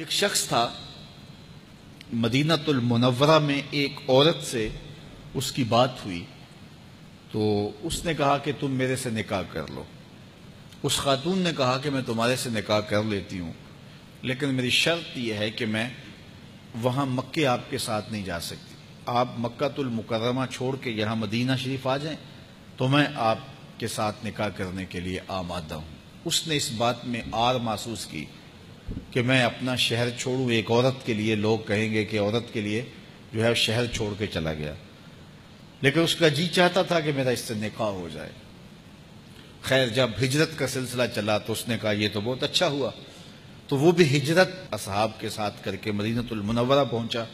ایک شخص تھا مدینۃ المنورہ میں، ایک عورت سے اس کی بات ہوئی تو اس نے کہا کہ تم میرے سے نکاح کر لو۔ اس خاتون نے کہا کہ میں تمہارے سے نکاح کر لیتی ہوں، لیکن میری شرط یہ ہے کہ میں وہاں مکے آپ کے ساتھ نہیں جا سکتی۔ آپ مکۃ المکرمہ چھوڑ کے یہاں مدینہ شریف آ جائیں تو میں آپ کے ساتھ نکاح کرنے کے لیے آمادہ ہوں۔ اس نے اس بات میں آر محسوس کی کہ میں اپنا شہر چھوڑوں، ایک عورت کے لیے لوگ کہیں گے کہ عورت کے لیے جو ہے شہر چھوڑ کے چلا گیا، لیکن اس کا جی چاہتا تھا کہ میرا اس سے نکاح ہو جائے۔ خیر جب ہجرت کا سلسلہ چلا تو اس نے کہا یہ تو بہت اچھا ہوا، تو وہ بھی ہجرت اصحاب کے ساتھ کر کے مدینۃ المنورہ پہنچا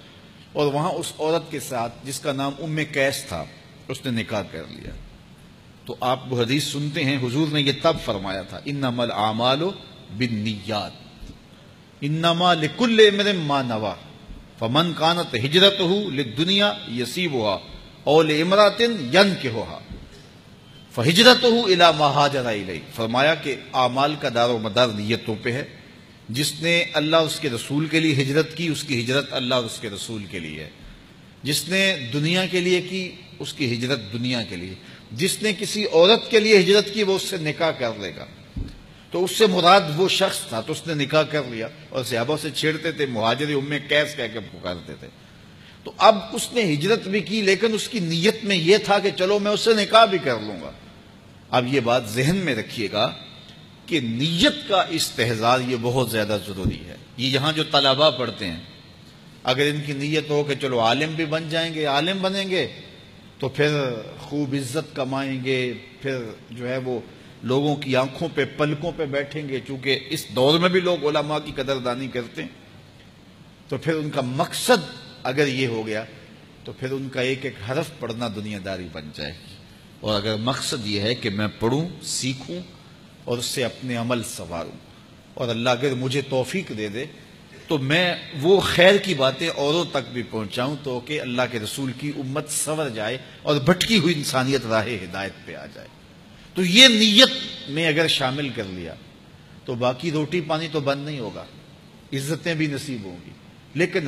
اور وہاں اس عورت کے ساتھ جس کا نام ام قیس تھا اس نے نکاح کر لیا۔ تو آپ وہ حدیث سنتے ہیں، حضور نے یہ تب فرمایا تھا انما الاعمال بالنیات انما لکل امرئ ما نوی فمن كانت ہجرتہ للدنیا یصیبها او لامرأۃ ینکحها فہجرتہ الی ما ہاجر الیہ۔ فرمایا کہ اعمال کا دار و مدار نیتوں پہ ہے۔ جس نے اللہ اس کے رسول کے لیے ہجرت کی، اس کی ہجرت اللہ اور اس کے رسول کے لیے ہے۔ جس نے دنیا کے لیے کی، اس کی ہجرت دنیا کے لیے۔ جس نے کسی عورت کے لیے ہجرت کی وہ اس سے نکاح کر لے گا۔ تو اس سے مراد وہ شخص تھا، تو اس نے نکاح کر لیا اور صحابہ سے چھیڑتے تھے، مہاجر ام قیس کہہ کے پکارتے تھے۔ تو اب اس نے ہجرت بھی کی، لیکن اس کی نیت میں یہ تھا کہ چلو میں اس سے نکاح بھی کر لوں گا۔ اب یہ بات ذہن میں رکھیے گا کہ نیت کا استحضار یہ بہت زیادہ ضروری ہے۔ یہ یہاں جو طلباء پڑھتے ہیں، اگر ان کی نیت ہو کہ چلو عالم بھی بن جائیں گے، عالم بنیں گے تو پھر خوب عزت کمائیں گے، پھر جو ہے وہ لوگوں کی آنکھوں پہ پلکوں پہ بیٹھیں گے، چونکہ اس دور میں بھی لوگ علماء کی قدردانی کرتے ہیں، تو پھر ان کا مقصد اگر یہ ہو گیا تو پھر ان کا ایک ایک حرف پڑھنا دنیا داری بن جائے گی۔ اور اگر مقصد یہ ہے کہ میں پڑھوں، سیکھوں اور اس سے اپنے عمل سنواروں، اور اللہ اگر مجھے توفیق دے دے تو میں وہ خیر کی باتیں اوروں تک بھی پہنچاؤں تو کہ اللہ کے رسول کی امت سنور جائے اور بھٹکی ہوئی انسانیت راہ ہدایت پہ آ جائے۔ تو یہ نیت میں اگر شامل کر لیا تو باقی روٹی پانی تو بند نہیں ہوگا، عزتیں بھی نصیب ہوں گی، لیکن